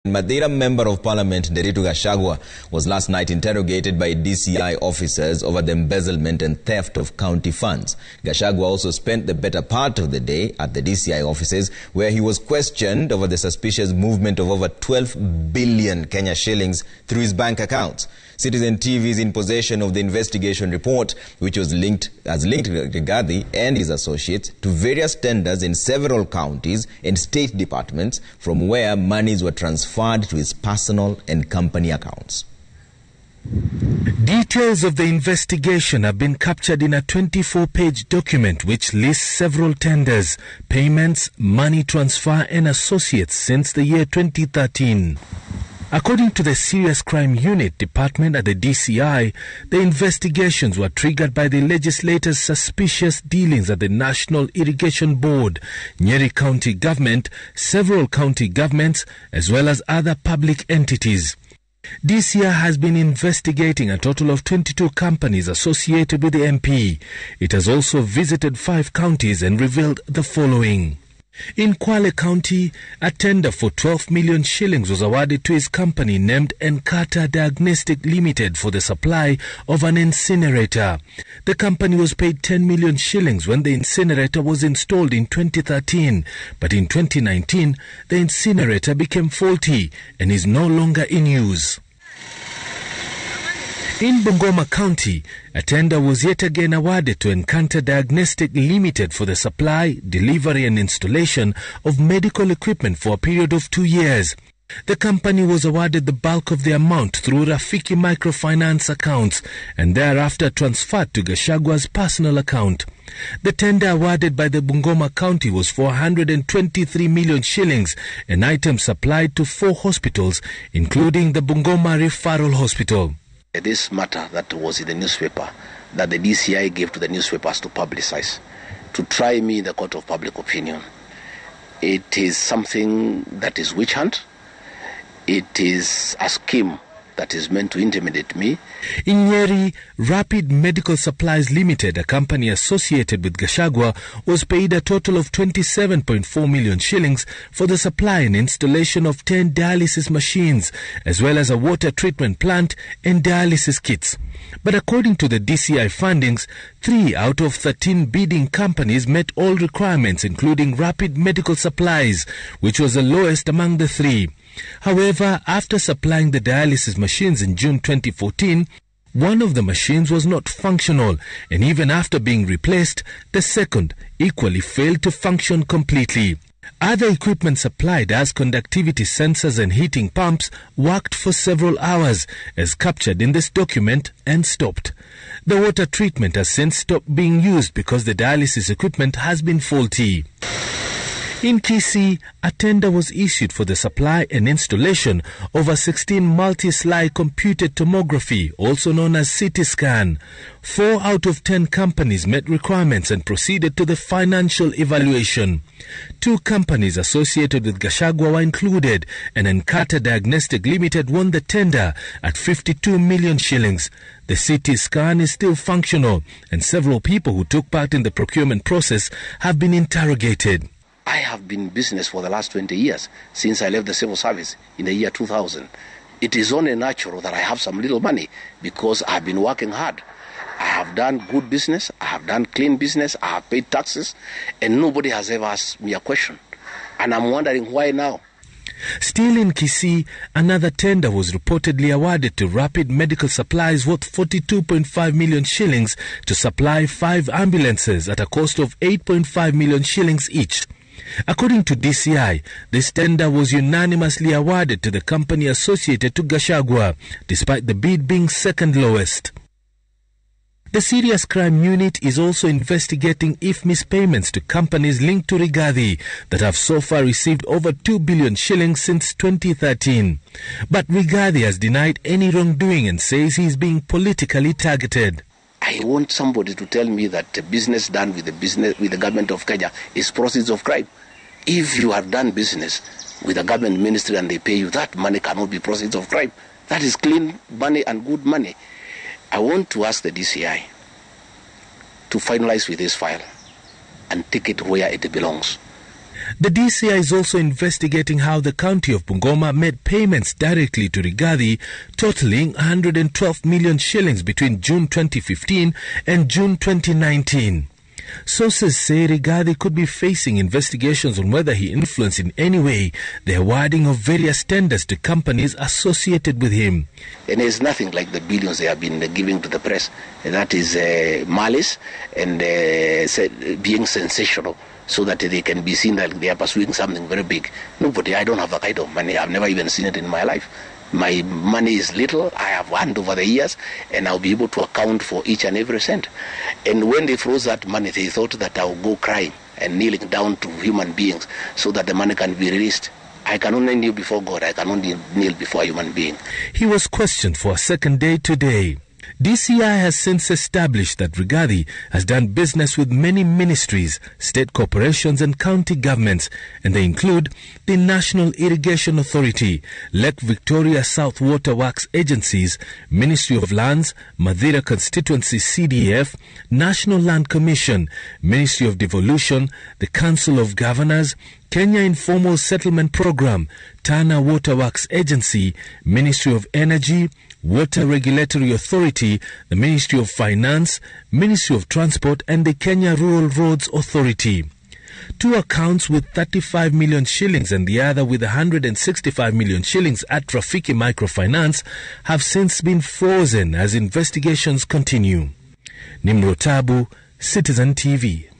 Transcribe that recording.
Mathira Member of Parliament Rigathi Gachagua was last night interrogated by DCI officers over the embezzlement and theft of county funds. Gachagua also spent the better part of the day at the DCI offices, where he was questioned over the suspicious movement of over 12 billion Kenya shillings through his bank accounts. Citizen TV is in possession of the investigation report, which was linked Rigathi and his associates to various tenders in several counties and state departments, from where monies were transferred to his personal and company accounts. Details of the investigation have been captured in a 24-page document which lists several tenders, payments, money transfer and associates since the year 2013. According to the Serious Crime Unit Department at the DCI, the investigations were triggered by the legislators' suspicious dealings at the National Irrigation Board, Nyeri County Government, several county governments, as well as other public entities. DCI has been investigating a total of 22 companies associated with the MP. It has also visited 5 counties and revealed the following. In Kwale County, a tender for 12 million shillings was awarded to his company named Enkata Diagnostic Limited for the supply of an incinerator. The company was paid 10 million shillings when the incinerator was installed in 2013, but in 2019, the incinerator became faulty and is no longer in use. In Bungoma County, a tender was yet again awarded to Enkata Diagnostic Limited for the supply, delivery and installation of medical equipment for a period of 2 years. The company was awarded the bulk of the amount through Rafiki microfinance accounts and thereafter transferred to Gachagua's personal account. The tender awarded by the Bungoma County was for 123 million shillings, an item supplied to 4 hospitals, including the Bungoma Referral Hospital. This matter that was in the newspaper, that the DCI gave to the newspapers to publicize, to try me in the court of public opinion, it is something that is witch hunt. It is a scheme that is meant to intimidate me. In Nyeri, Rapid Medical Supplies Limited, a company associated with Gachagua, was paid a total of 27.4 million shillings for the supply and installation of 10 dialysis machines, as well as a water treatment plant and dialysis kits. But according to the DCI findings, 3 out of 13 bidding companies met all requirements, including Rapid Medical Supplies, which was the lowest among the 3. However, after supplying the dialysis machines in June 2014, one of the machines was not functional, and even after being replaced, the second equally failed to function completely. Other equipment supplied as conductivity sensors and heating pumps worked for several hours, as captured in this document, and stopped. The water treatment has since stopped being used because the dialysis equipment has been faulty. In Kisii, a tender was issued for the supply and installation of a 16 multi-slide computed tomography, also known as CT scan. 4 out of 10 companies met requirements and proceeded to the financial evaluation. 2 companies associated with Gachagua were included, and Enkata Diagnostic Limited won the tender at 52 million shillings. The CT scan is still functional, and several people who took part in the procurement process have been interrogated. I have been in business for the last 20 years, since I left the civil service in the year 2000. It is only natural that I have some little money because I have been working hard. I have done good business, I have done clean business, I have paid taxes, and nobody has ever asked me a question. And I'm wondering why now. Still in Kisii, another tender was reportedly awarded to Rapid Medical Supplies worth 42.5 million shillings to supply 5 ambulances at a cost of 8.5 million shillings each. According to DCI, this tender was unanimously awarded to the company associated to Gachagua, despite the bid being second lowest. The Serious Crime Unit is also investigating if mispayments to companies linked to Rigathi that have so far received over 2 billion shillings since 2013. But Rigathi has denied any wrongdoing and says he is being politically targeted. I want somebody to tell me that the business done with the government of Kenya is proceeds of crime. If you have done business with the government ministry and they pay you, that money cannot be proceeds of crime. That is clean money and good money. I want to ask the DCI to finalize with this file and take it where it belongs. The DCI is also investigating how the county of Bungoma made payments directly to Rigathi totaling 112 million shillings between June 2015 and June 2019. Sources say Rigathi could be facing investigations on whether he influenced in any way the awarding of various tenders to companies associated with him. And it's nothing like the billions they have been giving to the press. And that is malice and being sensational, so that they can be seen that they are pursuing something very big. Nobody, I don't have that kind of money. I've never even seen it in my life. My money is little. I have earned over the years, and I'll be able to account for each and every cent. And when they froze that money, they thought that I'll go crying and kneeling down to human beings so that the money can be released. I can only kneel before God. I can only kneel before a human being. He was questioned for a second day today. DCI has since established that Rigathi has done business with many ministries, state corporations and county governments, and they include the National Irrigation Authority, Lake Victoria South Water Works Agencies, Ministry of Lands, Mathira Constituency CDF, National Land Commission, Ministry of Devolution, the Council of Governors, Kenya Informal Settlement Program, Tana Waterworks Agency, Ministry of Energy, Water Regulatory Authority, the Ministry of Finance, Ministry of Transport and the Kenya Rural Roads Authority. Two accounts with 35 million shillings and the other with 165 million shillings at Rafiki Microfinance have since been frozen as investigations continue. Nimro Tabu, Citizen TV.